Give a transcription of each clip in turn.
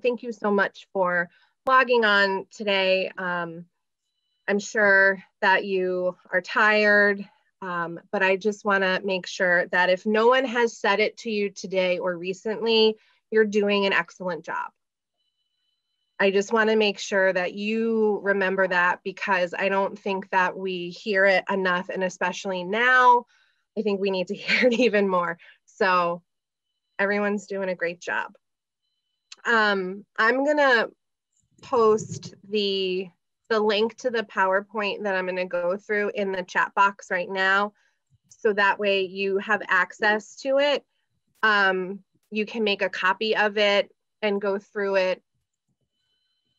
thank you so much for logging on today. I'm sure that you are tired, but I just want to make sure that if no one has said it to you today or recently, you're doing an excellent job. I just want to make sure that you remember that, because I don't think that we hear it enough, and especially now, I think we need to hear it even more. So everyone's doing a great job. I'm gonna post the link to the PowerPoint that I'm gonna go through in the chat box right now, so that way you have access to it. You can make a copy of it and go through it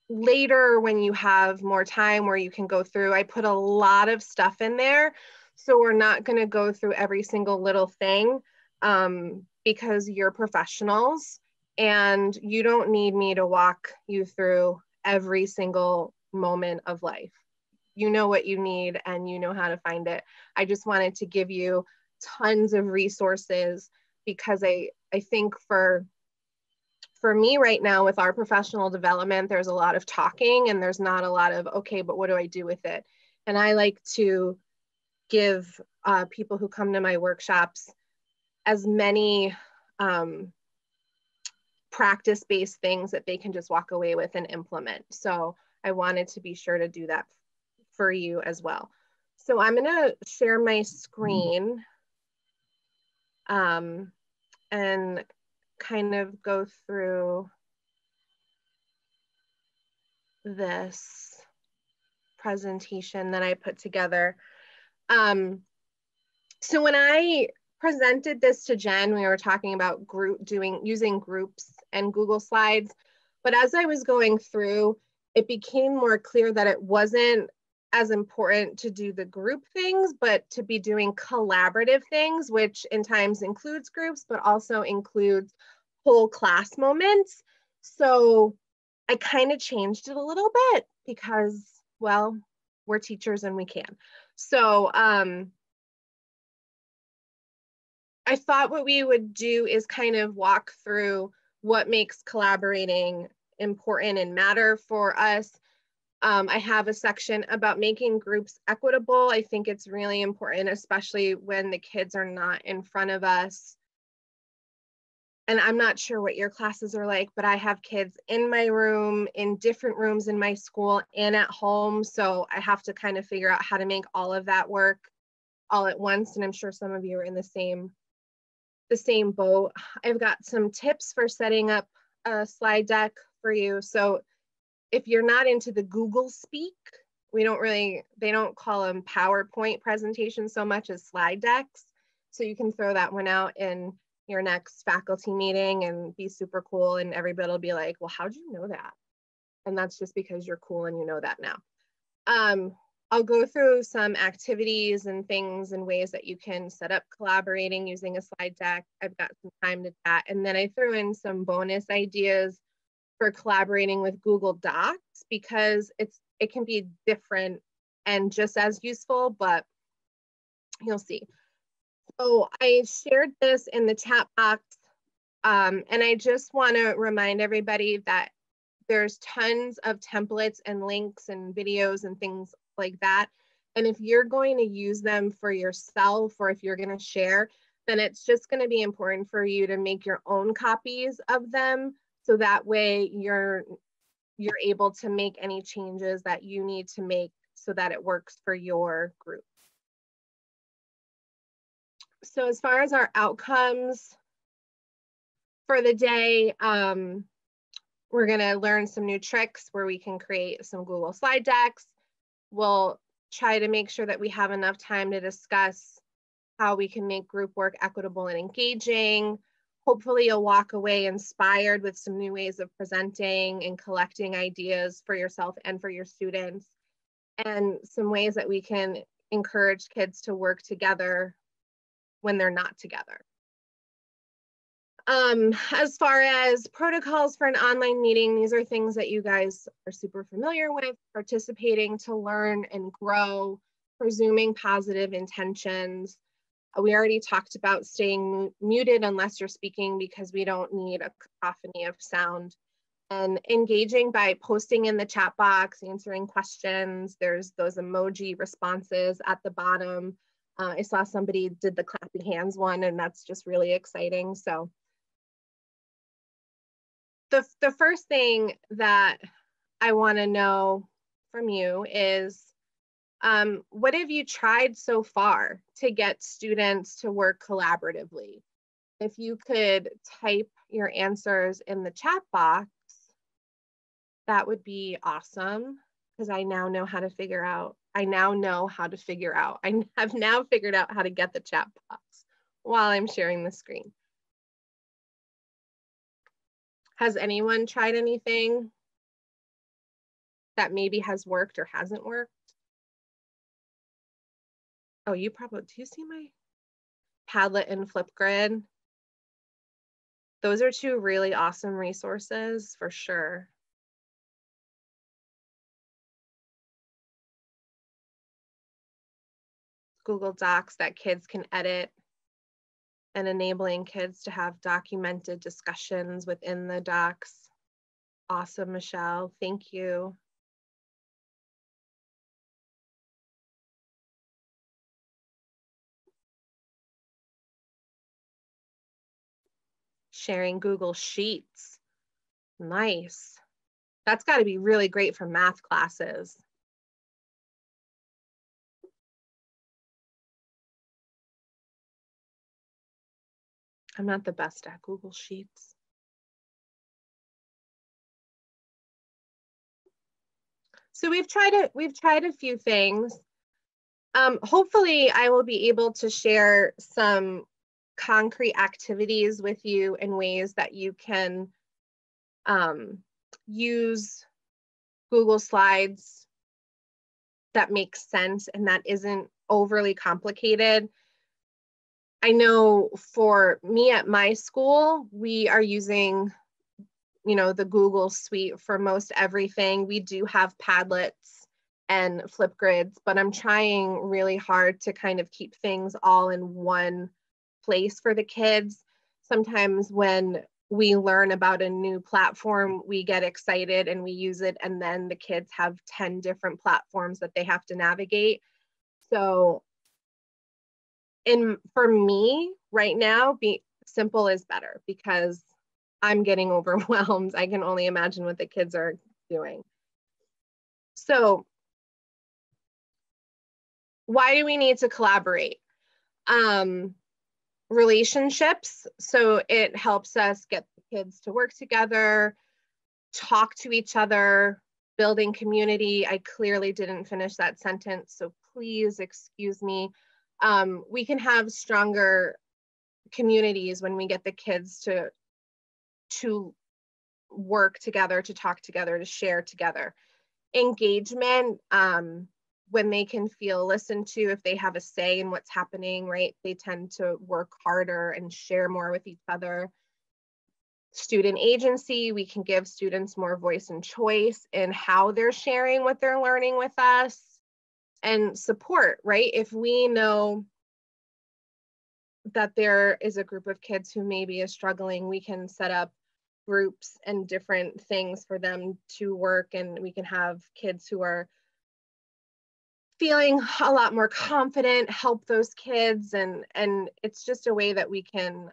later when you have more time where you can go through. I put a lot of stuff in there, so we're not going to go through every single little thing, because you're professionals and you don't need me to walk you through every single moment of life. You know what you need and you know how to find it. I just wanted to give you tons of resources, because I think for me right now with our professional development, there's a lot of talking and there's not a lot of, okay, but what do I do with it? And I like to give people who come to my workshops as many practice-based things that they can just walk away with and implement. So I wanted to be sure to do that for you as well. So I'm gonna share my screen and kind of go through this presentation that I put together. So when I presented this to Jen, we were talking about using groups and Google Slides, but as I was going through, it became more clear that it wasn't as important to do the group things, but to be doing collaborative things, which in times includes groups, but also includes whole class moments. So I kind of changed it a little bit because, well, we're teachers and we can. So I thought what we would do is kind of walk through what makes collaborating important and matter for us. I have a section about making groups equitable. I think it's really important, especially when the kids are not in front of us. And I'm not sure what your classes are like, but I have kids in my room, in different rooms in my school, and at home. So I have to kind of figure out how to make all of that work all at once. And I'm sure some of you are in the same boat. I've got some tips for setting up a slide deck for you. So if you're not into the Google speak, they don't call them PowerPoint presentations so much as slide decks. So you can throw that one out in your next faculty meeting and be super cool, and everybody will be like, well, how'd you know that? And that's just because you're cool and you know that now. I'll go through some activities and things and ways that you can set up collaborating using a slide deck. I've got some time to chat. And then I threw in some bonus ideas for collaborating with Google Docs, because it can be different and just as useful, but you'll see. So I shared this in the chat box, and I just want to remind everybody that there's tons of templates and links and videos and things like that. And if you're going to use them for yourself, or if you're going to share, then it's just going to be important for you to make your own copies of them. So that way you're able to make any changes that you need to make so that it works for your group. So as far as our outcomes for the day, we're gonna learn some new tricks where we can create some Google slide decks. We'll try to make sure that we have enough time to discuss how we can make group work equitable and engaging. Hopefully you'll walk away inspired with some new ways of presenting and collecting ideas for yourself and for your students, and some ways that we can encourage kids to work together when they're not together. As far as protocols for an online meeting, these are things that you guys are super familiar with: participating to learn and grow, presuming positive intentions. We already talked about staying muted unless you're speaking, because we don't need a cacophony of sound. and engaging by posting in the chat box, answering questions. There's those emoji responses at the bottom. I saw somebody did the clapping hands one, and that's just really exciting. So the first thing that I want to know from you is, what have you tried so far to get students to work collaboratively? If you could type your answers in the chat box, that would be awesome, because I now know how to figure out, I have now figured out how to get the chat box while I'm sharing the screen. Has anyone tried anything that maybe has worked or hasn't worked? Oh, you probably, do you see my Padlet and Flipgrid? Those are two really awesome resources for sure. Google Docs that kids can edit, and enabling kids to have documented discussions within the docs. Awesome, Michelle, thank you. Sharing Google Sheets, nice. That's got to be really great for math classes. I'm not the best at Google Sheets. So we've tried a few things. Hopefully I will be able to share some concrete activities with you in ways that you can use Google Slides that makes sense and that isn't overly complicated. I know for me at my school, we are using, you know, the Google Suite for most everything. We do have Padlets and Flipgrids, but I'm trying really hard to kind of keep things all in one place for the kids. Sometimes when we learn about a new platform, we get excited and we use it, and then the kids have 10 different platforms that they have to navigate. So for me right now, be simple is better, because I'm getting overwhelmed. I can only imagine what the kids are doing. So why do we need to collaborate? Relationships. So it helps us get the kids to work together, talk to each other, building community. I clearly didn't finish that sentence, so please excuse me. We can have stronger communities when we get the kids to work together, to talk together, to share together. Engagement, when they can feel listened to, if they have a say in what's happening, right? They tend to work harder and share more with each other. Student agency, we can give students more voice and choice in how they're sharing what they're learning with us. And support, right? If we know that there is a group of kids who maybe is struggling, we can set up groups and different things for them to work, and we can have kids who are feeling a lot more confident help those kids, and it's just a way that we can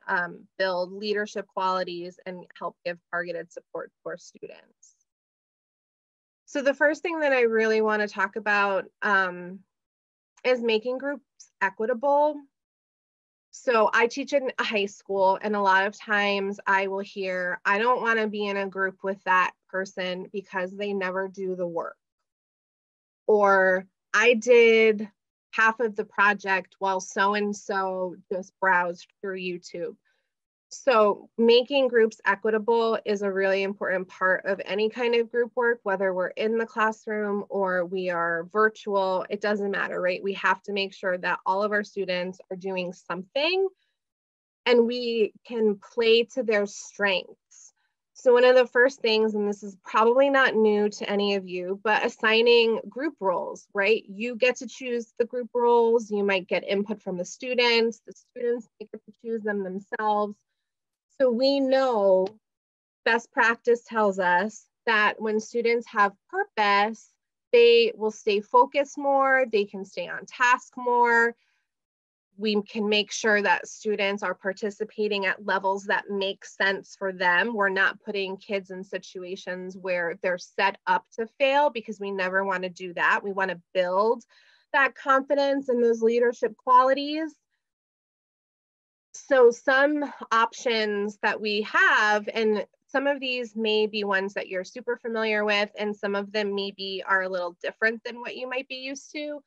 build leadership qualities and help give targeted support to our students. So the first thing that I really want to talk about is making groups equitable. So I teach in a high school, and a lot of times I will hear, I don't want to be in a group with that person because they never do the work. Or I did half of the project while so-and-so just browsed through YouTube. So making groups equitable is a really important part of any kind of group work, whether we're in the classroom or we are virtual, it doesn't matter, right? We have to make sure that all of our students are doing something and we can play to their strengths. So one of the first things, and this is probably not new to any of you, but assigning group roles, right? You get to choose the group roles. You might get input from the students might get to choose them themselves. So we know best practice tells us that when students have purpose, they will stay focused more, they can stay on task more. We can make sure that students are participating at levels that make sense for them. We're not putting kids in situations where they're set up to fail, because we never want to do that. We want to build that confidence and those leadership qualities. So some options that we have, and some of these may be ones that you're super familiar with, and some of them maybe are a little different than what you might be used to.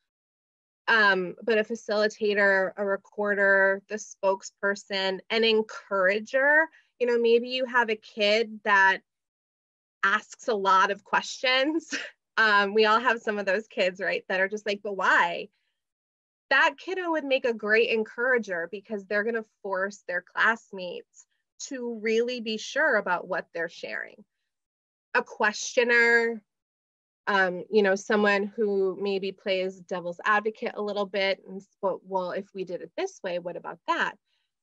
But a facilitator, a recorder, the spokesperson, an encourager. You know, maybe you have a kid that asks a lot of questions. We all have some of those kids, right, that are just like, but why? That kiddo would make a great encourager, because they're going to force their classmates to really be sure about what they're sharing. A questioner, you know, someone who maybe plays devil's advocate a little bit and, well, if we did it this way, what about that?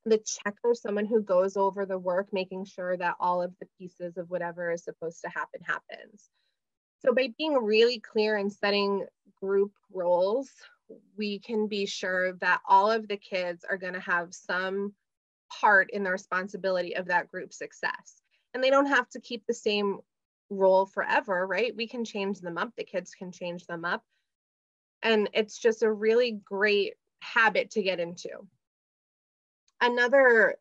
The checker, someone who goes over the work, making sure that all of the pieces of whatever is supposed to happen happens. So by being really clear and setting group roles, we can be sure that all of the kids are going to have some part in the responsibility of that group success. And they don't have to keep the same role forever, right? We can change them up. The kids can change them up. And it's just a really great habit to get into. Another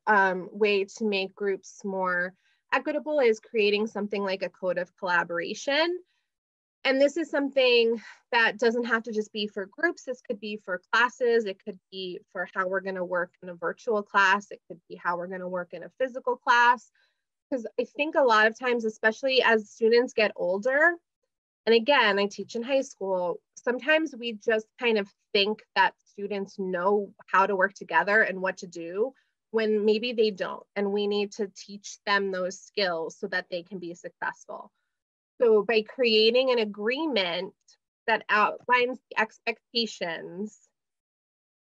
way to make groups more equitable is creating something like a code of collaboration. And this is something that doesn't have to just be for groups. This could be for classes. It could be for how we're going to work in a virtual class. It could be how we're going to work in a physical class. Because I think a lot of times, especially as students get older, and again, I teach in high school, sometimes we just kind of think that students know how to work together and what to do, when maybe they don't. And we need to teach them those skills so that they can be successful. So by creating an agreement that outlines the expectations,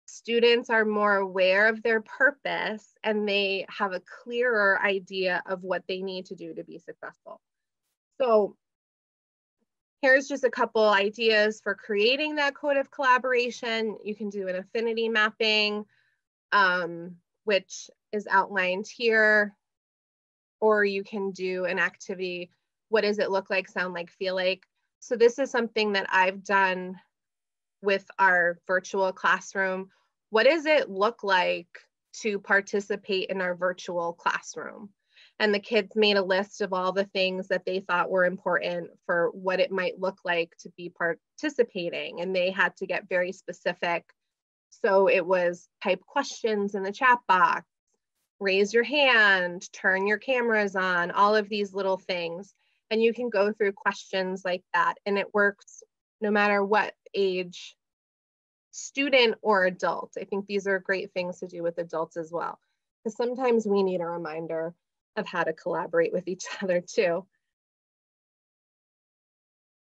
students are more aware of their purpose, and they have a clearer idea of what they need to do to be successful. So here's just a couple ideas for creating that code of collaboration. You can do an affinity mapping, which is outlined here, or you can do an activity. What does it look like, sound like, feel like? So this is something that I've done with our virtual classroom. What does it look like to participate in our virtual classroom? And the kids made a list of all the things that they thought were important for what it might look like to be participating. And they had to get very specific. So it was type questions in the chat box, raise your hand, turn your cameras on, all of these little things. And you can go through questions like that, and it works no matter what age, student or adult. I think these are great things to do with adults as well, because sometimes we need a reminder of how to collaborate with each other too.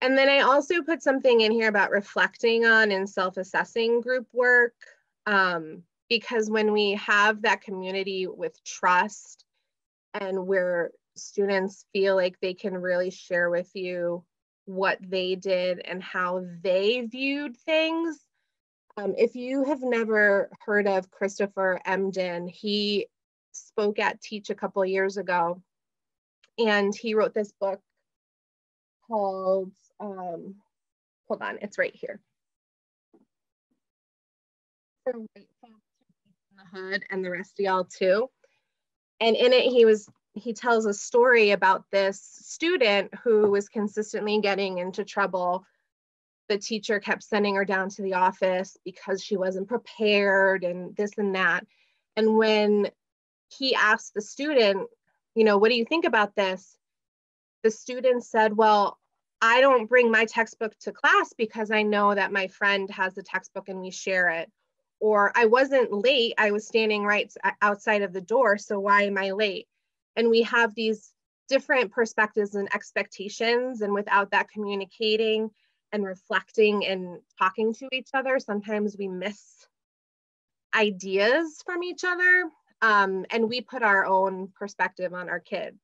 And then I also put something in here about reflecting on and self-assessing group work, because when we have that community with trust, and where students feel like they can really share with you what they did and how they viewed things. If you have never heard of Christopher Emdin, he spoke at Teach a couple years ago, and he wrote this book called, hold on, it's right here. For White Folks in the Hood and the Rest of Y'all Too. And in it, he tells a story about this student who was consistently getting into trouble. The teacher kept sending her down to the office because she wasn't prepared and this and that. And when he asked the student, you know, what do you think about this? The student said, well, I don't bring my textbook to class because I know that my friend has the textbook and we share it. Or I wasn't late, I was standing right outside of the door, so why am I late? And we have these different perspectives and expectations, and without that communicating and reflecting and talking to each other, sometimes we miss ideas from each other, and we put our own perspective on our kids.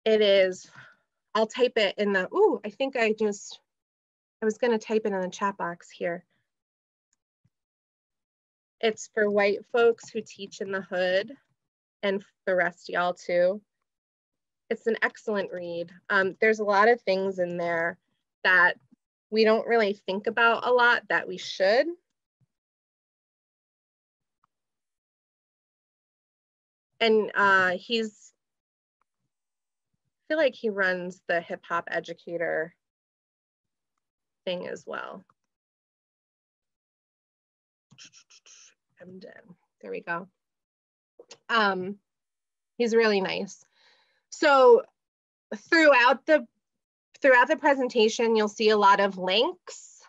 It is, I'll type it in the, ooh, I think I was gonna type it in the chat box here. It's for white folks who teach in the hood and the rest of y'all too. It's an excellent read. There's a lot of things in there that we don't really think about a lot that we should. And I feel like he runs the hip hop educator thing as well. I'm done. There we go. He's really nice. So throughout the presentation, you'll see a lot of links.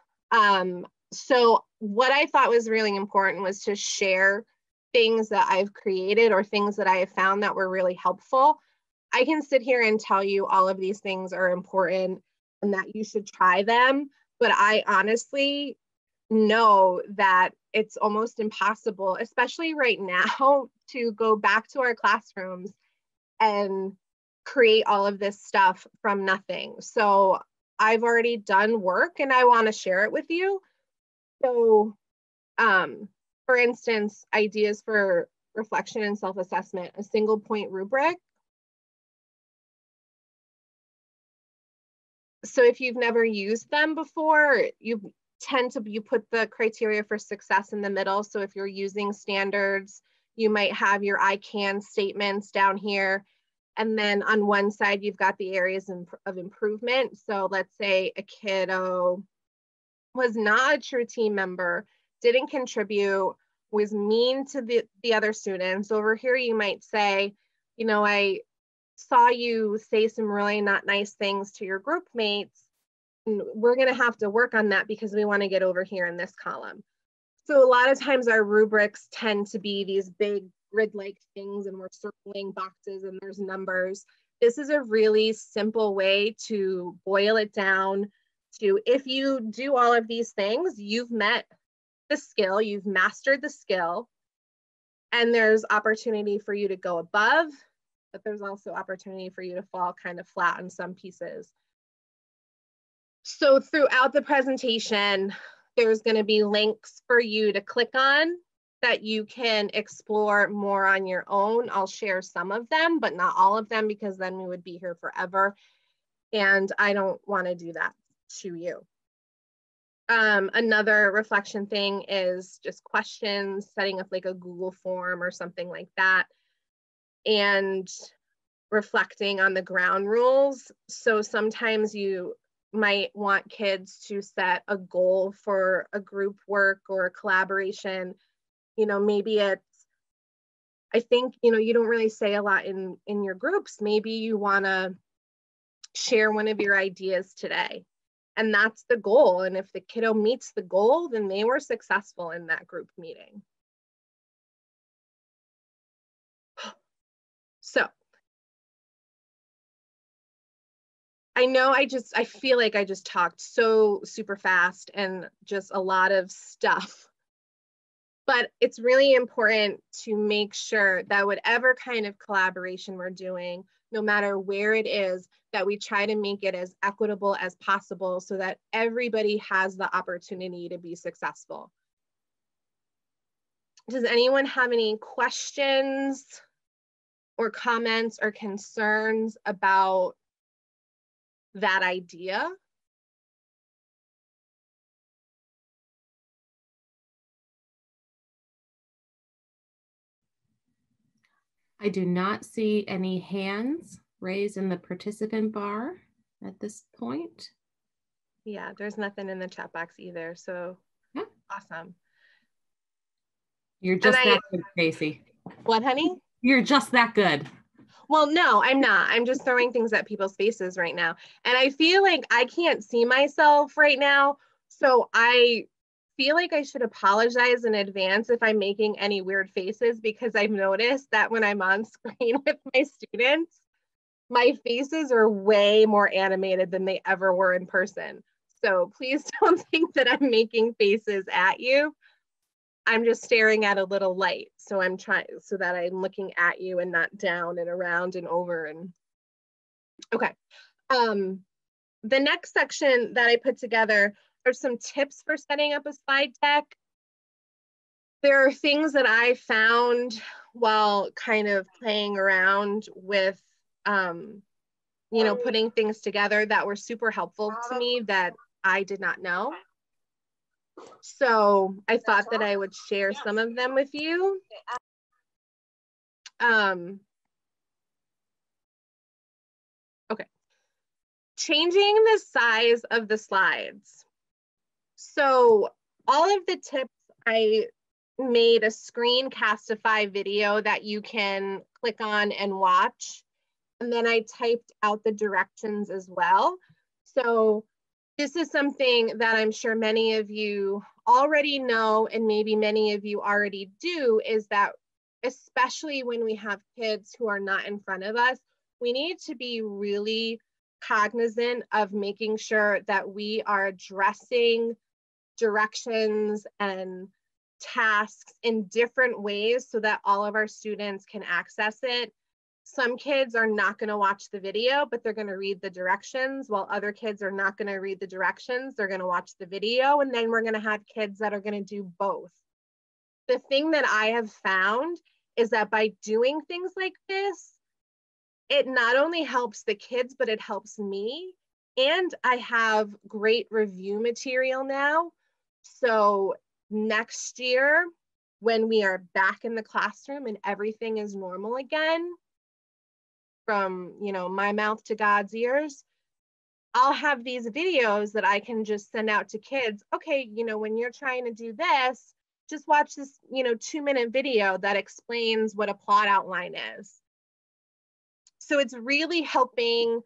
So what I thought was really important was to share things that I've created or things that I have found that were really helpful. I can sit here and tell you all of these things are important and that you should try them, but I honestly know that it's almost impossible, especially right now, to go back to our classrooms and create all of this stuff from nothing. So I've already done work and I want to share it with you. So for instance, ideas for reflection and self-assessment, a single point rubric. So if you've never used them before, you put the criteria for success in the middle. So if you're using standards, you might have your I can statements down here. And then on one side, you've got the areas of improvement. So let's say a kiddo was not a true team member, didn't contribute, was mean to the other students. Over here, you might say, you know, I saw you say some really not nice things to your group mates. And we're going to have to work on that because we want to get over here in this column. So a lot of times our rubrics tend to be these big grid-like things and we're circling boxes and there's numbers. This is a really simple way to boil it down to, if you do all of these things, you've met the skill, you've mastered the skill, and there's opportunity for you to go above, but there's also opportunity for you to fall kind of flat on some pieces. So throughout the presentation, there's going to be links for you to click on that you can explore more on your own. I'll share some of them, but not all of them, because then we would be here forever. And I don't want to do that to you. Another reflection thing is just questions, setting up like a Google form or something like that, and reflecting on the ground rules. So sometimes you might want kids to set a goal for a group work or a collaboration. You know, maybe it's, I think, you know, you don't really say a lot in your groups. Maybe you want to share one of your ideas today. And that's the goal. And if the kiddo meets the goal, then they were successful in that group meeting. So I know I feel like I just talked so super fast and just a lot of stuff. But it's really important to make sure that whatever kind of collaboration we're doing, no matter where it is, that we try to make it as equitable as possible so that everybody has the opportunity to be successful. Does anyone have any questions or comments or concerns about that idea? I do not see any hands raised in the participant bar at this point. Yeah, there's nothing in the chat box either. So yeah. Awesome. You're just that good, Stacy. What, honey? You're just that good. Well, no, I'm not. I'm just throwing things at people's faces right now. And I feel like I can't see myself right now. So I feel like I should apologize in advance if I'm making any weird faces, because I've noticed that when I'm on screen with my students, my faces are way more animated than they ever were in person. So please don't think that I'm making faces at you. I'm just staring at a little light. So I'm trying so that I'm looking at you and not down and around and over. And Okay. The next section that I put together are some tips for setting up a slide deck. There are things that I found while kind of playing around with, you know, putting things together that were super helpful to me that I did not know. So I thought that I would share some of them with you. Okay. Changing the size of the slides. So all of the tips, I made a screencastify video that you can click on and watch. And then I typed out the directions as well. So this is something that I'm sure many of you already know, and maybe many of you already do, is that especially when we have kids who are not in front of us, we need to be really cognizant of making sure that we are addressing directions and tasks in different ways so that all of our students can access it. Some kids are not going to watch the video, but they're going to read the directions, while other kids are not going to read the directions. They're going to watch the video, and then we're going to have kids that are going to do both. The thing that I have found is that by doing things like this, it not only helps the kids, but it helps me. And I have great review material now. So next year, when we are back in the classroom and everything is normal again, from, you know, my mouth to God's ears, I'll have these videos that I can just send out to kids. Okay, you know, when you're trying to do this, just watch this, you know, 2-minute video that explains what a plot outline is. So it's really helping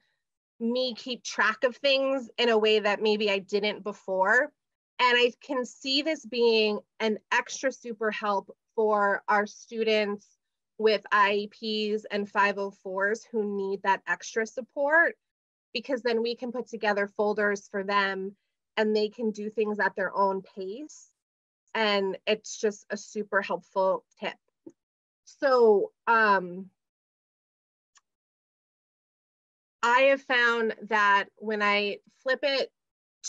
me keep track of things in a way that maybe I didn't before. And I can see this being an extra super help for our students with IEPs and 504s who need that extra support, because then we can put together folders for them and they can do things at their own pace. And it's just a super helpful tip. So I have found that when I flip it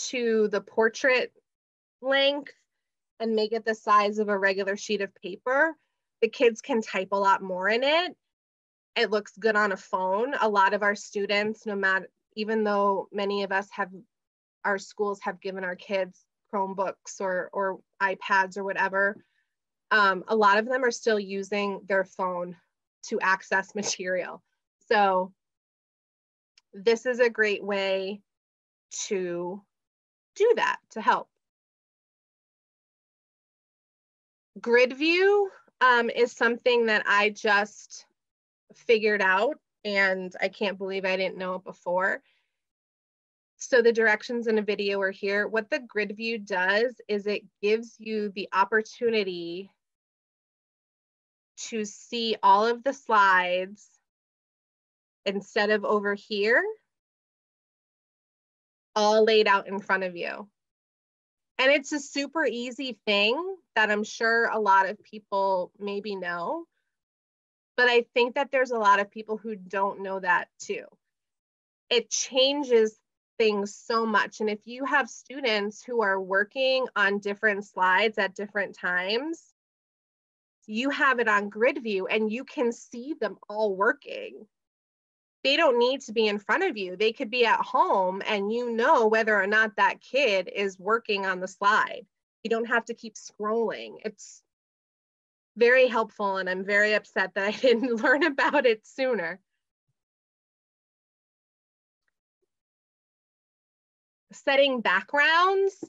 to the portrait length and make it the size of a regular sheet of paper, the kids can type a lot more in it. It looks good on a phone. A lot of our students, no matter, even though many of us have, our schools have given our kids Chromebooks or iPads or whatever, a lot of them are still using their phone to access material. So this is a great way to do that, to help. Grid view is something that I just figured out, and I can't believe I didn't know it before. So the directions in a video are here. What the grid view does is it gives you the opportunity to see all of the slides instead of over here, all laid out in front of you. And it's a super easy thing that I'm sure a lot of people maybe know, but I think that there's a lot of people who don't know that too. It changes things so much. And if you have students who are working on different slides at different times, you have it on grid view and you can see them all working. They don't need to be in front of you. They could be at home and you know whether or not that kid is working on the slide. You don't have to keep scrolling. It's very helpful, and I'm very upset that I didn't learn about it sooner. Setting backgrounds.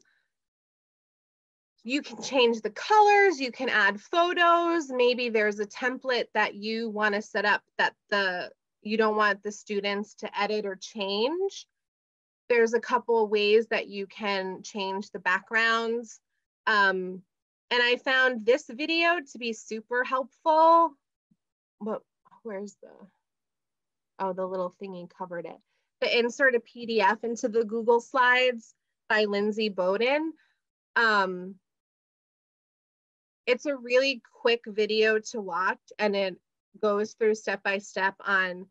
You can change the colors, you can add photos. Maybe there's a template that you want to set up that you don't want the students to edit or change. There's a couple of ways that you can change the backgrounds. And I found this video to be super helpful. But where's the little thingy covered it. To insert a PDF into the Google Slides by Lindsay Bowden. It's a really quick video to watch, and it goes through step by step on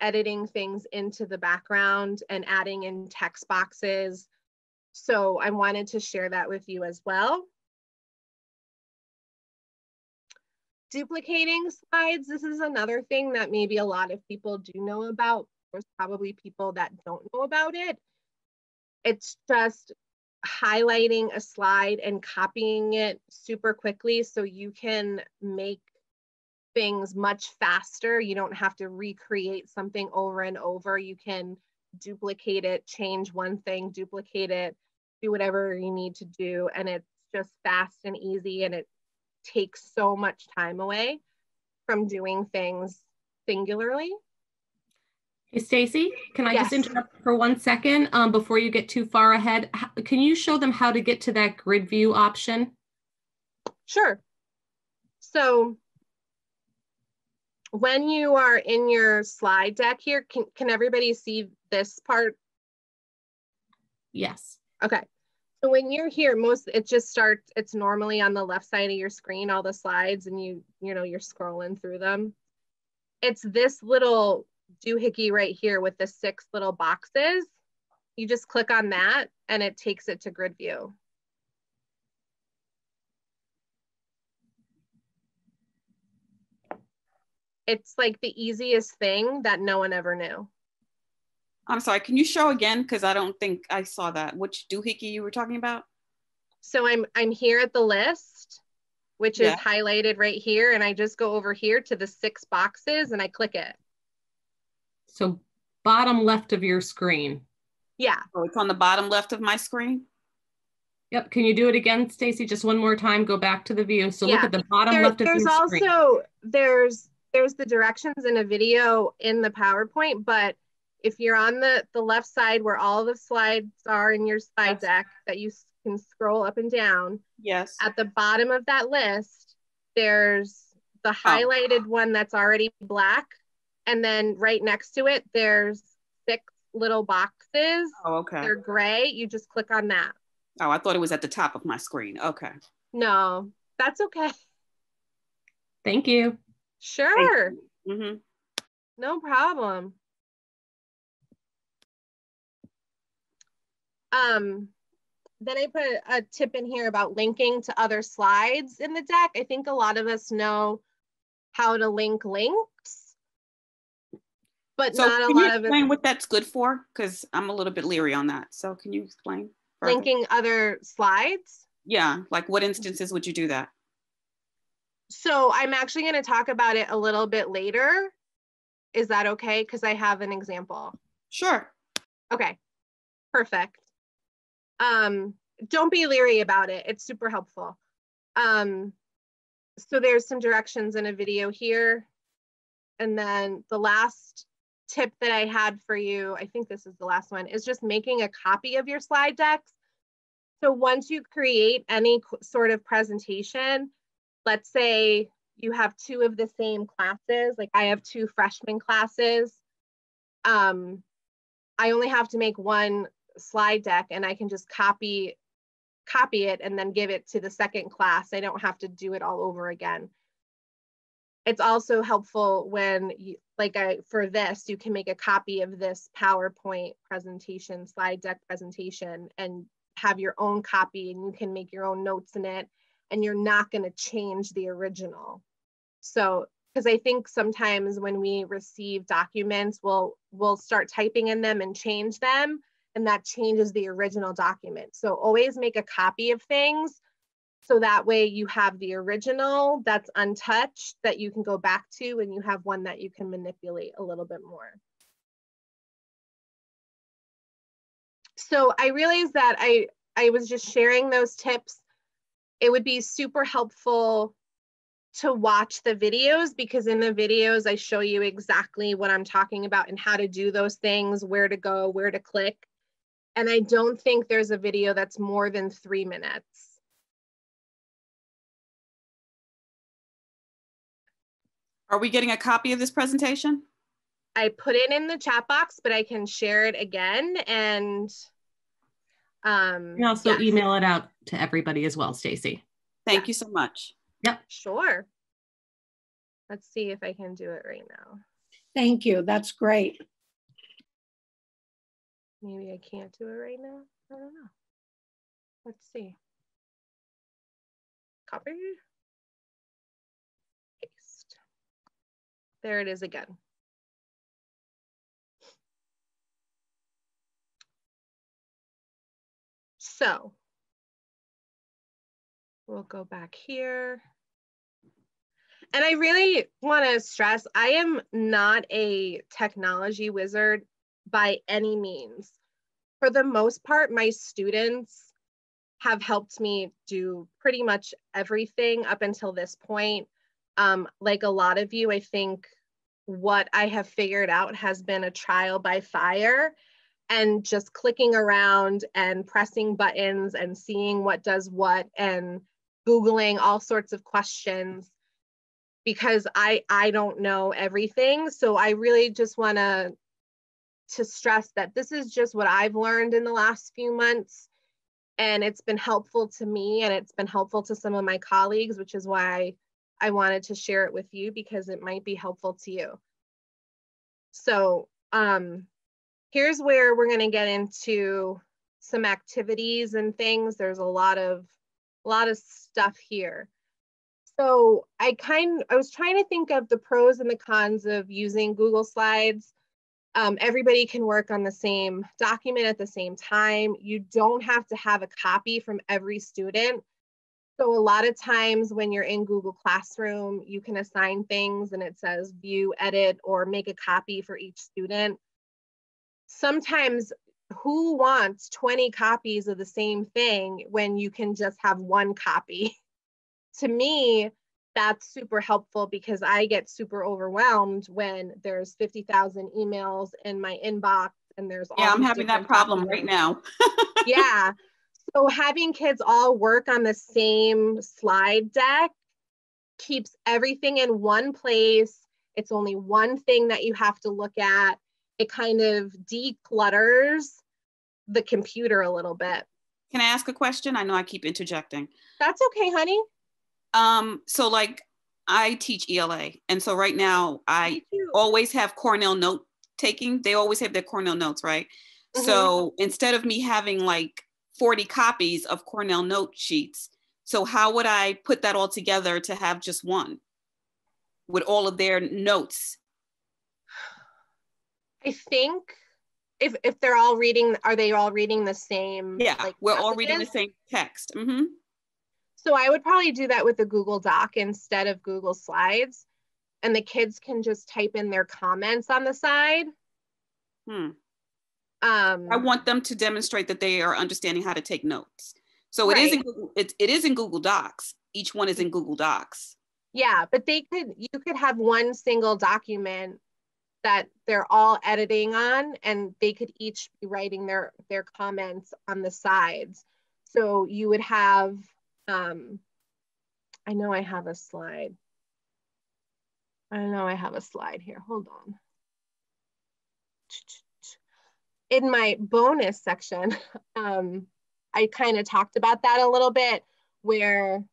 editing things into the background and adding in text boxes. So I wanted to share that with you as well. Duplicating slides, this is another thing that maybe a lot of people do know about. There's probably people that don't know about it. It's just highlighting a slide and copying it super quickly so you can make things much faster. You don't have to recreate something over and over. You can duplicate it, change one thing, duplicate it, do whatever you need to do. And it's just fast and easy, and it takes so much time away from doing things singularly. Hey, Stacy, can I Yes. just interrupt for 1 second before you get too far ahead? Can you show them how to get to that grid view option? Sure. So when you are in your slide deck here, can everybody see this part? Yes. Okay. So when you're here, it just starts, it's normally on the left side of your screen, all the slides, and you're scrolling through them. It's this little doohickey right here with the 6 little boxes. You just click on that and it takes it to grid view. It's like the easiest thing that no one ever knew. I'm sorry, can you show again? Because I don't think I saw that. Which doohickey you were talking about? So I'm here at the list, which is highlighted right here. And I just go over here to the 6 boxes and I click it. So bottom left of your screen. Yeah. Oh, it's on the bottom left of my screen? Yep. Can you do it again, Stacy? Just one more time, go back to the view. So look at the bottom left of your screen. There's the directions in a video in the PowerPoint, but if you're on the left side where all the slides are in your slide deck that you can scroll up and down. Yes. At the bottom of that list, there's the highlighted one that's already black. And then right next to it, there's 6 little boxes. Oh, okay. They're gray. You just click on that. Oh, I thought it was at the top of my screen. Okay. No, that's okay. Thank you. Sure. Thank you. Mm-hmm. No problem. Then I put a tip in here about linking to other slides in the deck. I think a lot of us know how to link links, but So not a lot of us. Can you explain what that's good for? Because I'm a little bit leery on that. So can you explain further? Linking other slides? Yeah, like what instances would you do that? So I'm actually going to talk about it a little bit later. Is that okay? Because I have an example. Sure. Okay, perfect. Don't be leery about it. It's super helpful. So there's some directions in a video here. And then the last tip that I had for you, I think this is the last one, is just making a copy of your slide decks. So once you create any sort of presentation, let's say you have 2 of the same classes, like I have 2 freshman classes. I only have to make 1 slide deck and I can just copy it and then give it to the second class. I don't have to do it all over again. It's also helpful when you, for this, you can make a copy of this PowerPoint presentation, slide deck presentation, and have your own copy, and you can make your own notes in it, and you're not going to change the original. So, because I think sometimes when we receive documents, we'll start typing in them and change them, and that changes the original document. So always make a copy of things, so that way you have the original that's untouched that you can go back to, and you have one that you can manipulate a little bit more. So I realized that I was just sharing those tips. It would be super helpful to watch the videos, because in the videos I show you exactly what I'm talking about and how to do those things, where to go, where to click. And I don't think there's a video that's more than 3 minutes. Are we getting a copy of this presentation? I put it in the chat box, but I can share it again. And also email it out to everybody as well, Stacy. Thank you so much. Yep. Sure. Let's see if I can do it right now. Thank you. That's great. Maybe I can't do it right now. I don't know. Let's see. Copy. Paste. There it is again. So we'll go back here. And I really want to stress, I am not a technology wizard by any means. For the most part, my students have helped me do pretty much everything up until this point. Like a lot of you, I think what I have figured out has been a trial by fire, and just clicking around and pressing buttons and seeing what does what and Googling all sorts of questions, because I don't know everything. So I really just want to stress that this is just what I've learned in the last few months. And it's been helpful to me, and it's been helpful to some of my colleagues, which is why I wanted to share it with you, because it might be helpful to you. So here's where we're going to get into some activities and things. There's a lot of stuff here. So I was trying to think of the pros and the cons of using Google Slides. Everybody can work on the same document at the same time. You don't have to have a copy from every student. So a lot of times when you're in Google Classroom, you can assign things and it says view, edit, or make a copy for each student. Sometimes who wants 20 copies of the same thing when you can just have one copy? To me, that's super helpful, because I get super overwhelmed when there's 50,000 emails in my inbox and there's all I'm having that problem right now. Yeah. So having kids all work on the same slide deck keeps everything in one place. It's only one thing that you have to look at. It kind of declutters the computer a little bit. Can I ask a question? I know I keep interjecting. That's okay, honey. So like I teach ELA. And so right now I always have Cornell note taking. They always have their Cornell notes, right? Mm-hmm. So instead of me having like 40 copies of Cornell note sheets, so how would I put that all together to have just one with all of their notes? I think if they're all reading, are they all reading the same? Yeah, like, we're passages? all reading the same text. Mm-hmm. So I would probably do that with a Google Doc instead of Google Slides, and the kids can just type in their comments on the side. I want them to demonstrate that they are understanding how to take notes. So right. it is in Google Docs. Each one is in Google Docs. Yeah, but you could have one single document that they're all editing on, and they could each be writing their comments on the sides. So you would have, I know I have a slide. Here, hold on. In my bonus section, I kind of talked about that a little bit, where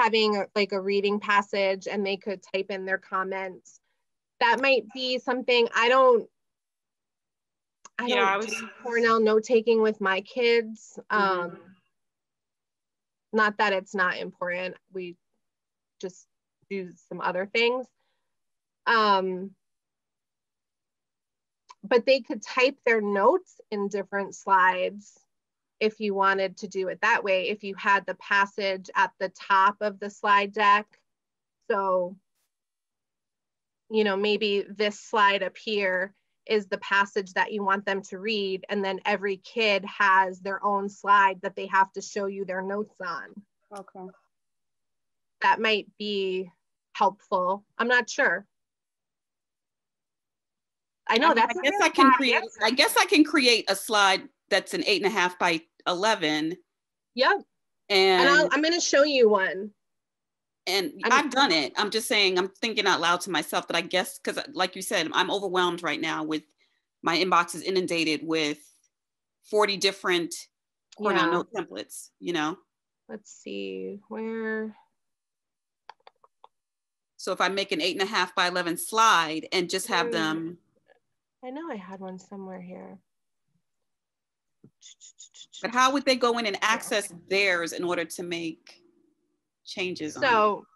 having like a reading passage and they could type in their comments. That might be something. I don't do Cornell note-taking with my kids. Not that it's not important. We just do some other things. But they could type their notes in different slides if you wanted to do it that way, if you had the passage at the top of the slide deck. So, maybe this slide up here is the passage that you want them to read, and then every kid has their own slide that they have to show you their notes on. Okay. That might be helpful. I'm not sure. I know that's. I guess I can create a slide that's an 8.5 by 11. Yep. And I'm going to show you one. And I've done it. I'm just saying, I'm thinking out loud to myself that I guess, because like you said, I'm overwhelmed right now with my inbox is inundated with 40 different Cornell note templates, Let's see where. So if I make an 8.5 by 11 slide and just have them. I know I had one somewhere here. But how would they go in and access theirs in order to make changes? So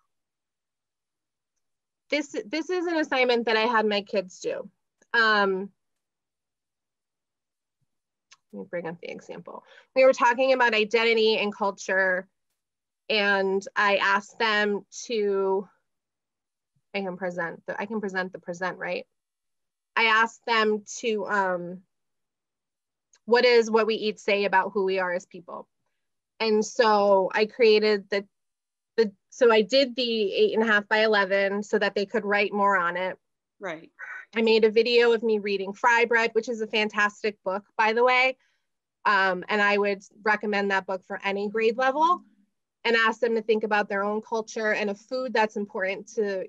this is an assignment that I had my kids do. Let me bring up the example. We were talking about identity and culture, and I asked them to, I can present the present, right? I asked them to, what does what we eat say about who we are as people? And so I created so I did the 8.5 by 11 so that they could write more on it. Right. I made a video of me reading Fry Bread, which is a fantastic book, by the way. And I would recommend that book for any grade level, and ask them to think about their own culture and a food that's important to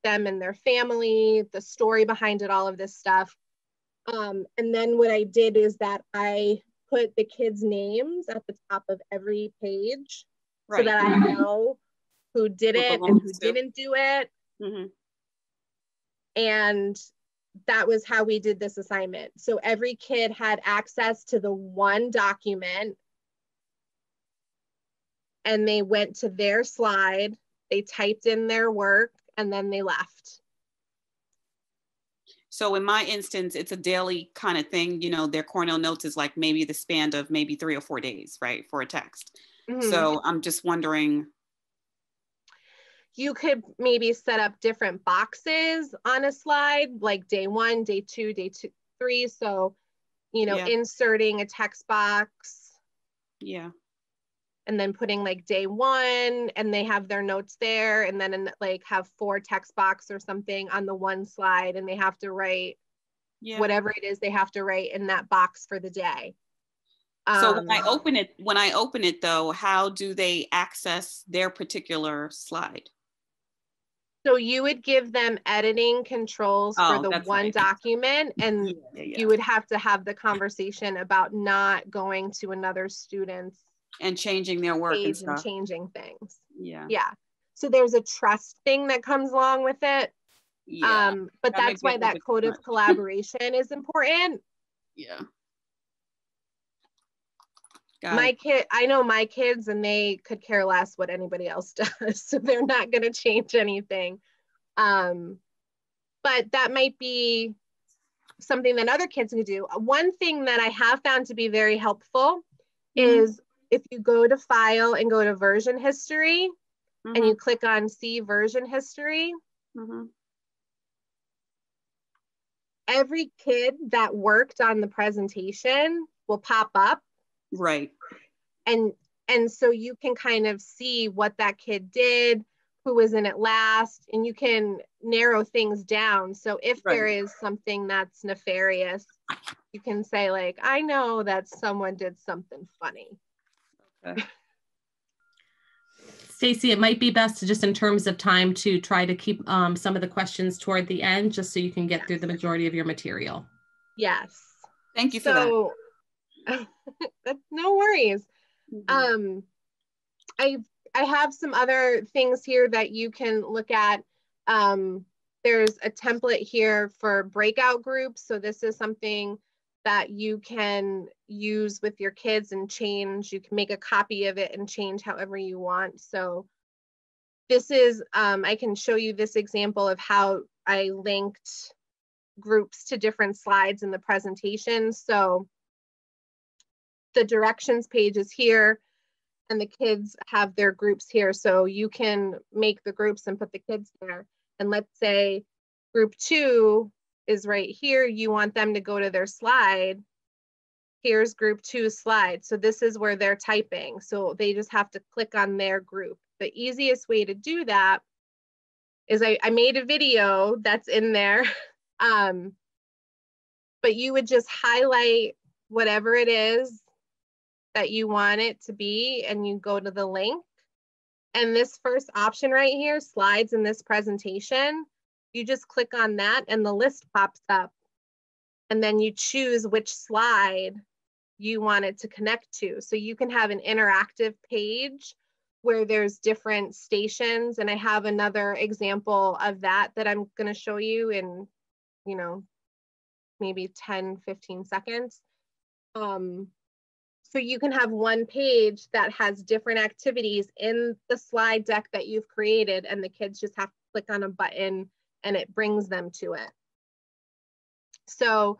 them and their family, the story behind it, all of this stuff. And then what I did is that I put the kids' names at the top of every page, right, so that I know who did it and who didn't do it. Mm-hmm. And that was how we did this assignment. So every kid had access to the one document, and they went to their slide, they typed in their work, and then they left. So in my instance, it's a daily kind of thing. You know, their Cornell notes is like maybe the span of maybe 3 or 4 days, right, for a text. Mm-hmm. So I'm just wondering. You could maybe set up different boxes on a slide, like day 1, day 2, day 3. So, you know, inserting a text box. Yeah. And then putting like day 1, and they have their notes there, and then like have 4 text box or something on the one slide, and they have to write whatever it is they have to write in that box for the day. So when I open it though, how do they access their particular slide? So you would give them editing controls for the one document, and you would have to have the conversation about not going to another student's and changing their work and stuff. And changing things. Yeah. Yeah. So there's a trust thing that comes along with it. Yeah. But that's why that code of collaboration is important. Yeah. I know my kids, and they could care less what anybody else does. So they're not going to change anything. But that might be something that other kids can do. One thing that I have found to be very helpful is if you go to File and go to Version History, and you click on See Version History, every kid that worked on the presentation will pop up. Right. And so you can kind of see what that kid did, who was in it last, and you can narrow things down. So if there is something that's nefarious, you can say like, I know that someone did something funny. Okay. Stacy, it might be best to just in terms of time to try to keep some of the questions toward the end, just so you can get through the majority of your material. Yes. Thank you for that. No worries. I have some other things here that you can look at. There's a template here for breakout groups. So this is something that you can use with your kids and change. You can make a copy of it and change however you want. So this is, I can show you this example of how I linked groups to different slides in the presentation. So the directions page is here, and the kids have their groups here. So you can make the groups and put the kids there. And let's say group 2 is right here. You want them to go to their slide. Here's group 2's slide. So this is where they're typing. So they just have to click on their group. The easiest way to do that is I made a video that's in there. But you would just highlight whatever it is that you want it to be, and you go to the link. And this first option right here, slides in this presentation, you just click on that and the list pops up. And then you choose which slide you want it to connect to. So you can have an interactive page where there's different stations. And I have another example of that I'm going to show you in, you know, maybe 10, 15 seconds. So you can have one page that has different activities in the slide deck that you've created, and the kids just have to click on a button and it brings them to it. So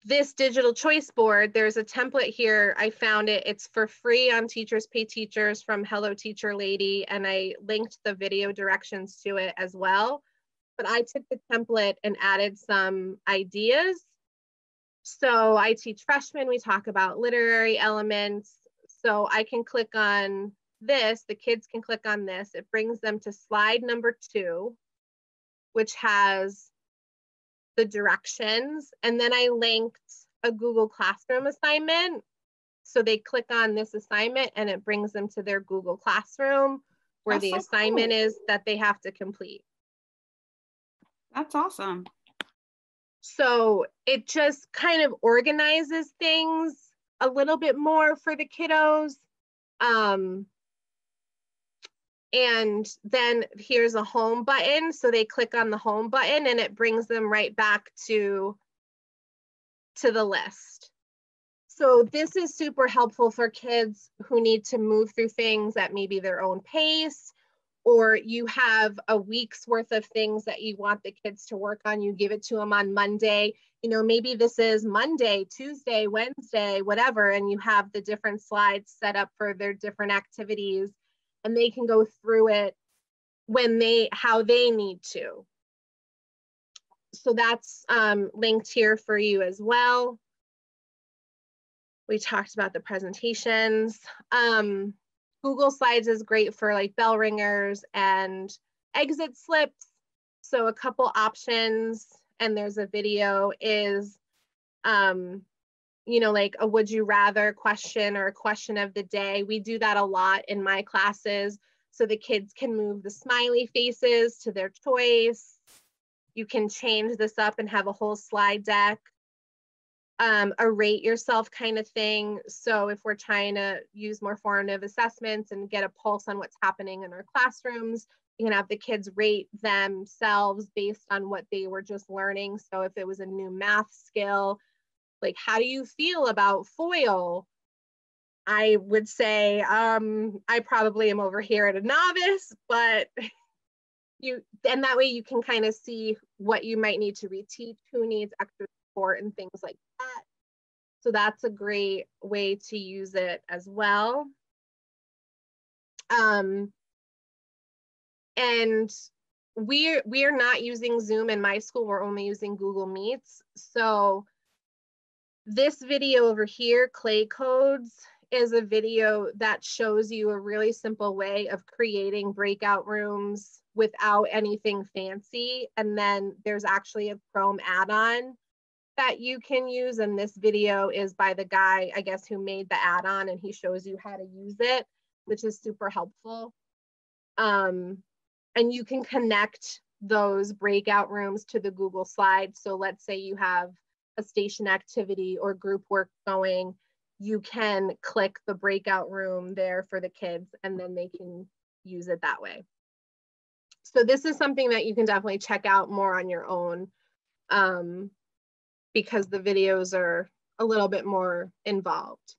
this digital choice board, there's a template here. I found it. It's for free on Teachers Pay Teachers from Hello Teacher Lady, and I linked the video directions to it as well. But I took the template and added some ideas. So I teach freshmen, we talk about literary elements. So I can click on this, the kids can click on this. It brings them to slide number 2, which has the directions. And then I linked a Google Classroom assignment. So they click on this assignment and it brings them to their Google Classroom where the assignment is that they have to complete. That's awesome. So it just kind of organizes things a little bit more for the kiddos. And then here's a home button. So they click on the home button and it brings them right back to the list. So this is super helpful for kids who need to move through things at maybe their own pace, or you have a week's worth of things that you want the kids to work on. You give it to them on Monday. You know, maybe this is Monday, Tuesday, Wednesday, whatever, and you have the different slides set up for their different activities, and they can go through it how they need to. So that's linked here for you as well. We talked about the presentations. Google Slides is great for like bell ringers and exit slips. So a couple options, and there's a video, is, you know, like a would you rather question or a question of the day. We do that a lot in my classes. So the kids can move the smiley faces to their choice. You can change this up and have a whole slide deck. A rate yourself kind of thing. So if we're trying to use more formative assessments and get a pulse on what's happening in our classrooms, you can have the kids rate themselves based on what they were just learning. So if it was a new math skill, like, how do you feel about FOIL? I would say, I probably am over here at a novice, but and that way you can kind of see what you might need to reteach, who needs extra support and things like that. So that's a great way to use it as well. And we are not using Zoom in my school. We're only using Google Meets. So this video over here, Clay Codes, is a video that shows you a really simple way of creating breakout rooms without anything fancy. And then there's actually a Chrome add-on that you can use. And this video is by the guy, I guess, who made the add-on, and he shows you how to use it, which is super helpful. And you can connect those breakout rooms to the Google Slides. So let's say you have a station activity or group work going, you can click the breakout room there for the kids, and then they can use it that way. So this is something that you can definitely check out more on your own, because the videos are a little bit more involved.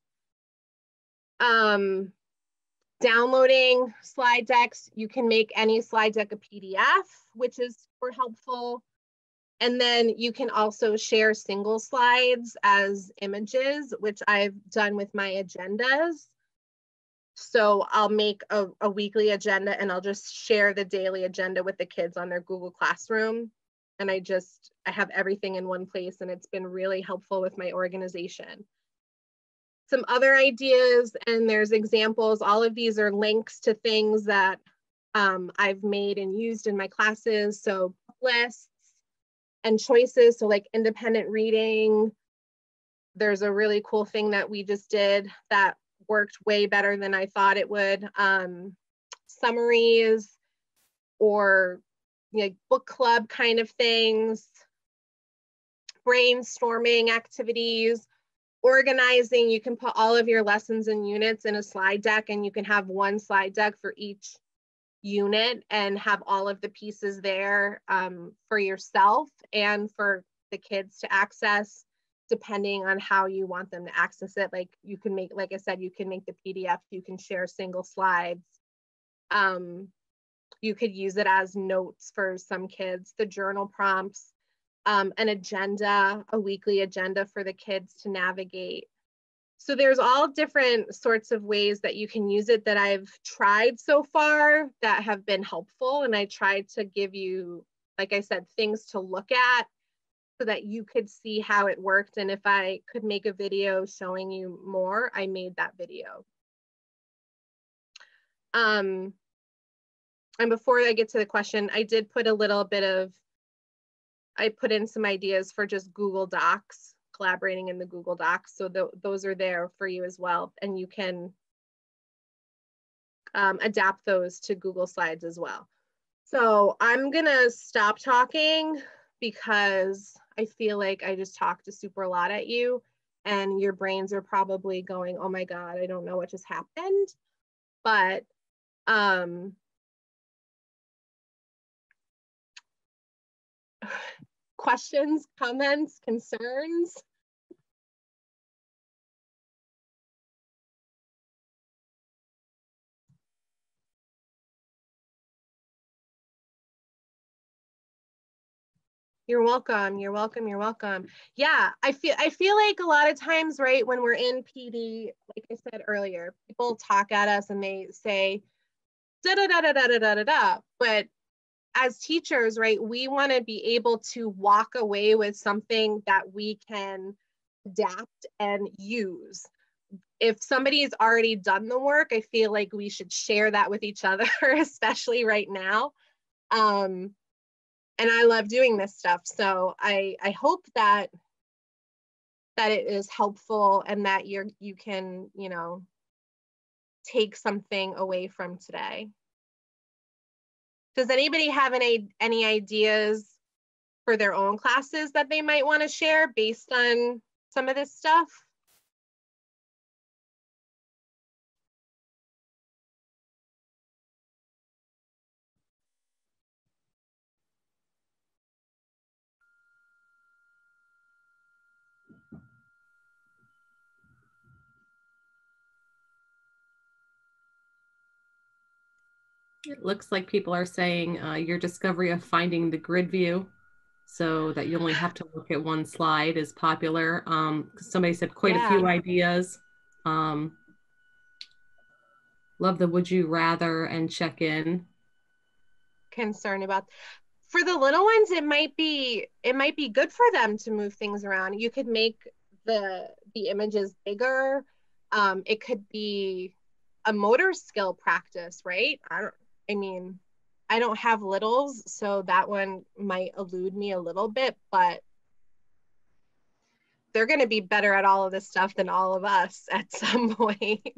Downloading slide decks, you can make any slide deck a PDF, which is super helpful. And then you can also share single slides as images, which I've done with my agendas. So I'll make a weekly agenda and I'll just share the daily agenda with the kids on their Google Classroom. And I have everything in one place, and it's been really helpful with my organization. Some other ideas, and there's examples. All of these are links to things that I've made and used in my classes. So lists and choices, so like independent reading. There's a really cool thing that we just did that worked way better than I thought it would. Summaries, or like book club kind of things, brainstorming activities. organizing, you can put all of your lessons and units in a slide deck, and you can have one slide deck for each unit and have all of the pieces there for yourself and for the kids to access, depending on how you want them to access it. Like you can make, like I said, you can make the PDF, you can share single slides. You could use it as notes for some kids, the journal prompts, an agenda, a weekly agenda for the kids to navigate. So there's all different sorts of ways that you can use it that I've tried so far that have been helpful. And I tried to give you, like I said, things to look at so that you could see how it worked. And if I could make a video showing you more, I made that video. And before I get to the question, I did put a little bit of, I put in some ideas for just Google Docs, collaborating in the Google Docs. So those are there for you as well. And you can adapt those to Google Slides as well. So I'm gonna stop talking because I feel like I just talked a super lot at you and your brains are probably going, oh my God, I don't know what just happened. But questions, comments, concerns? You're welcome. You're welcome. You're welcome. Yeah, I feel like a lot of times, right, when we're in PD, like I said earlier, people talk at us and they say da da da da da da da da da. But as teachers, right, we want to be able to walk away with something that we can adapt and use. If somebody's already done the work, I feel like we should share that with each other, especially right now. And I love doing this stuff. So I hope that it is helpful and that you can, you know, take something away from today. Does anybody have any ideas for their own classes that they might want to share based on some of this stuff? It looks like people are saying your discovery of finding the grid view so that you only have to look at one slide is popular. Somebody said quite a few ideas. Love the would you rather and check in. Concern about, for the little ones, it might be good for them to move things around. You could make the images bigger. It could be a motor skill practice, right? I mean, I don't have littles, so that one might elude me a little bit, but they're going to be better at all of this stuff than all of us at some point.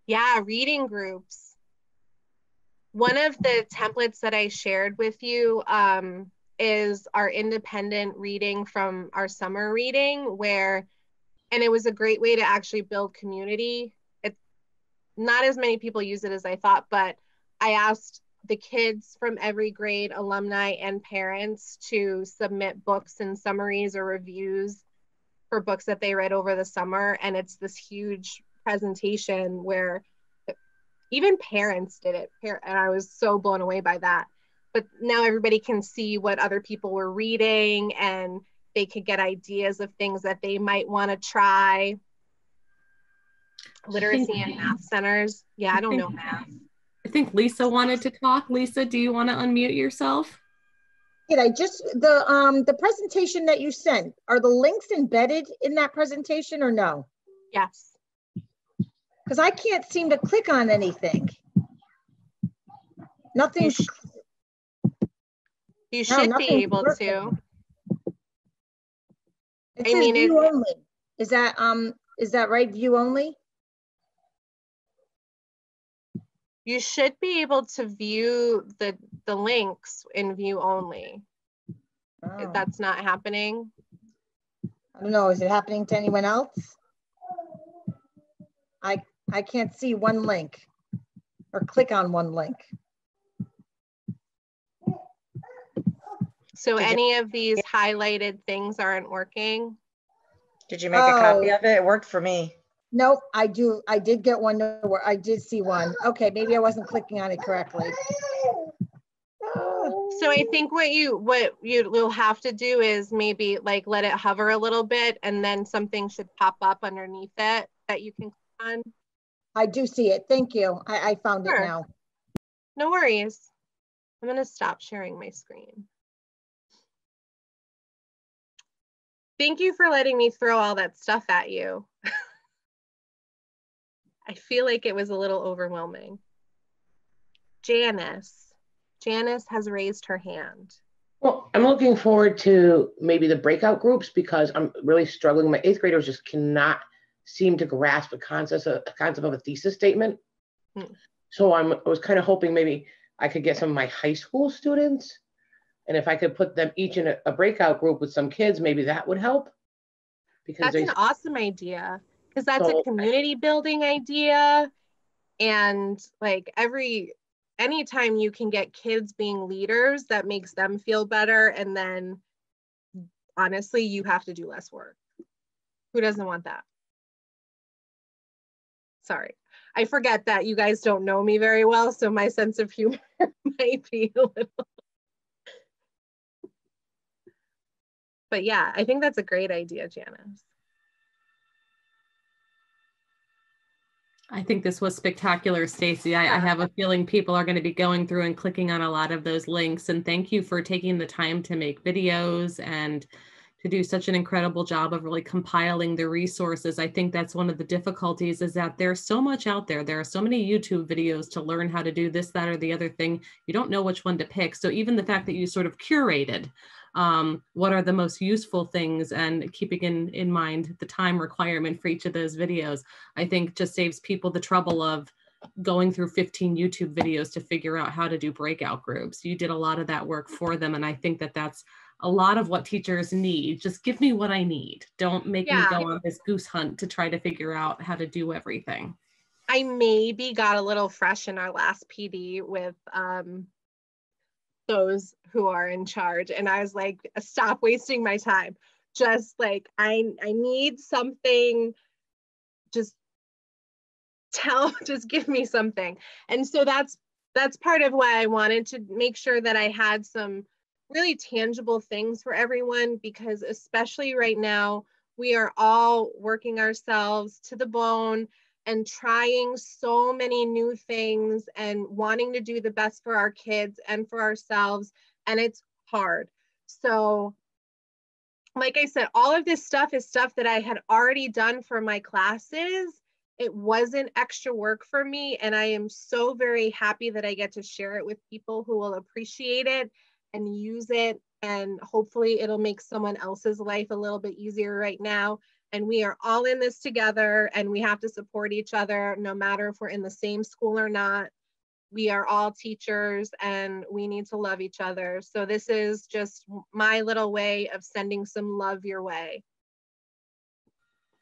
Yeah, reading groups. One of the templates that I shared with you is our independent reading from our summer reading, and it was a great way to actually build community. Not as many people use it as I thought, but I asked the kids from every grade, alumni and parents, to submit books and summaries or reviews for books that they read over the summer. And it's this huge presentation where even parents did it. And I was so blown away by that. But now everybody can see what other people were reading and they could get ideas of things that they might want to try. Literacy and math centers. Yeah, I don't know math. I think Lisa wanted to talk. Lisa, do you want to unmute yourself? Yeah, the presentation that you sent, are the links embedded in that presentation or no? Yes. Because I can't seem to click on anything. Nothing's. You should be able to. It says view only. Is that right? View only? You should be able to view the links in view only. Oh. If that's not happening. I don't know, is it happening to anyone else? I can't see one link or click on one link. So any of these highlighted things aren't working? Did you make a copy of it? It worked for me. Nope, I did get one where I did see one. Okay, maybe I wasn't clicking on it correctly. So I think what you'll have to do is maybe like let it hover a little bit and then something should pop up underneath it that you can click on. I do see it. Thank you. I found it now. No worries. I'm going to stop sharing my screen. Thank you for letting me throw all that stuff at you. I feel like it was a little overwhelming. Janice has raised her hand. Well, I'm looking forward to maybe the breakout groups because I'm really struggling. My 8th graders just cannot seem to grasp the concept of a thesis statement. So I was kind of hoping maybe I could get some of my high school students, and if I could put them each in a breakout group with some kids, maybe that would help. Because that's an awesome idea, because that's a community building idea. And like anytime you can get kids being leaders, that makes them feel better. And then honestly, you have to do less work. Who doesn't want that? Sorry, I forget that you guys don't know me very well, so my sense of humor might be a little. But yeah, I think that's a great idea, Janice. I think this was spectacular, Stacy. I have a feeling people are going to be going through and clicking on a lot of those links. And thank you for taking the time to make videos and to do such an incredible job of really compiling the resources. I think that's one of the difficulties, is that there's so much out there. There are so many YouTube videos to learn how to do this, that, or the other thing. You don't know which one to pick. So even the fact that you sort of curated what are the most useful things and keeping in mind the time requirement for each of those videos, I think just saves people the trouble of going through 15 YouTube videos to figure out how to do breakout groups. You did a lot of that work for them. And I think that that's a lot of what teachers need. Just give me what I need. Don't make me go on this goose hunt to try to figure out how to do everything. I maybe got a little fresh in our last PD with those who are in charge. And I was like, stop wasting my time. Just like, I need something, just give me something. And so that's part of why I wanted to make sure that I had some really tangible things for everyone, because especially right now, we are all working ourselves to the bone and trying so many new things and wanting to do the best for our kids and for ourselves. And it's hard. So like I said, all of this stuff is stuff that I had already done for my classes. It wasn't extra work for me. And I am so very happy that I get to share it with people who will appreciate it and use it. And hopefully it'll make someone else's life a little bit easier right now. And we are all in this together, and we have to support each other no matter if we're in the same school or not. We are all teachers and we need to love each other. So this is just my little way of sending some love your way.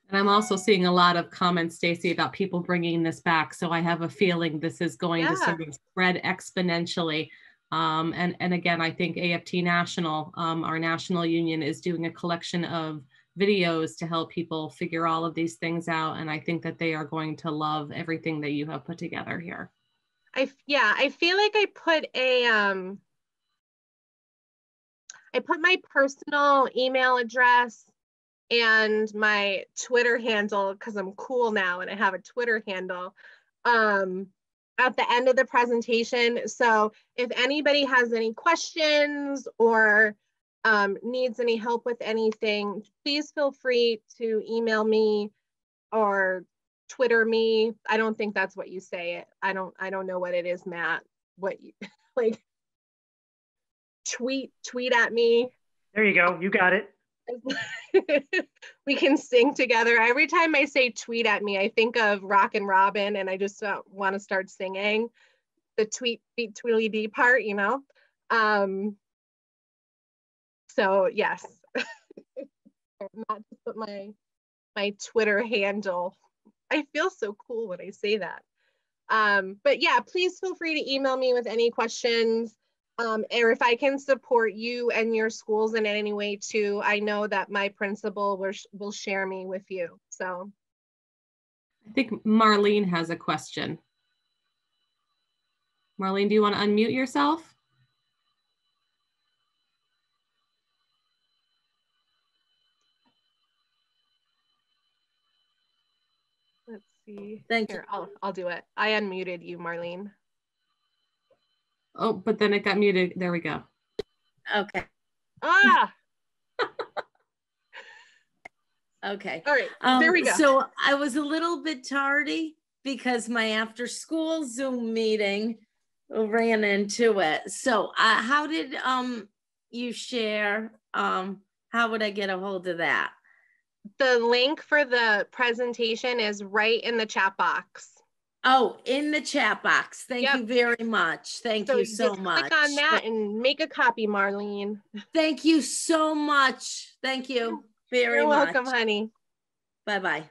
And I'm also seeing a lot of comments, Stacy, about people bringing this back. So I have a feeling this is going to sort of spread exponentially. And again, I think AFT National, our national union, is doing a collection of videos to help people figure all of these things out. And I think that they are going to love everything that you have put together here. I feel like I put my personal email address and my Twitter handle, because I'm cool now and I have a Twitter handle, at the end of the presentation. So if anybody has any questions or needs any help with anything, please feel free to email me or Twitter me. I don't think that's what you say it. I don't know what it is, Matt. What you like? Tweet at me. There you go. You got it. We can sing together. Every time I say tweet at me, I think of Rockin' Robin, and I just want to start singing the tweet beat tweedly dee part, you know. So yes. not to put my Twitter handle. I feel so cool when I say that. But yeah, please feel free to email me with any questions. Or if I can support you and your schools in any way too, I know that my principal will share me with you. So I think Marlene has a question. Marlene, do you want to unmute yourself? let's see. Thank Here, you. I'll do it. I unmuted you, Marlene. Oh, but then it got muted. There we go. Okay. Ah. Okay. All right. There we go. So I was a little bit tardy because my after school Zoom meeting ran into it. So how did you share? How would I get a hold of that? The link for the presentation is right in the chat box. Oh, in the chat box. Thank you very much. Thank you so just much. Click on that and make a copy, Marlene. Thank you so much. Thank you very You're much. welcome, honey. Bye-bye.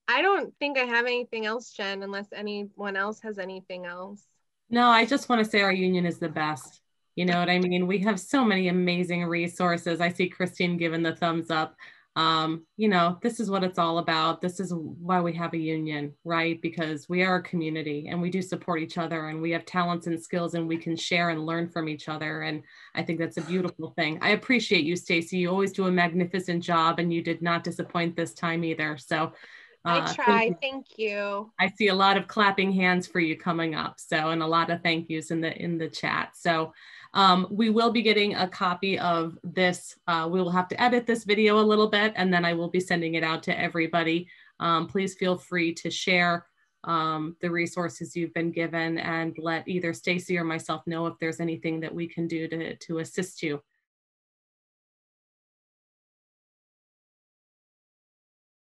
I don't think I have anything else, Jen, unless anyone else has anything else. No, I just want to say our union is the best. You know what I mean? We have so many amazing resources. I see Christine giving the thumbs up. You know, this is what it's all about. This is why we have a union, right? Because we are a community and we do support each other and we have talents and skills and we can share and learn from each other. And I think that's a beautiful thing. I appreciate you, Stacy. You always do a magnificent job and you did not disappoint this time either. So I try. Thank you. I see a lot of clapping hands for you coming up. So, and a lot of thank yous in the chat. So we will be getting a copy of this. We will have to edit this video a little bit and then I will be sending it out to everybody. Please feel free to share the resources you've been given and let either Stacy or myself know if there's anything that we can do to assist you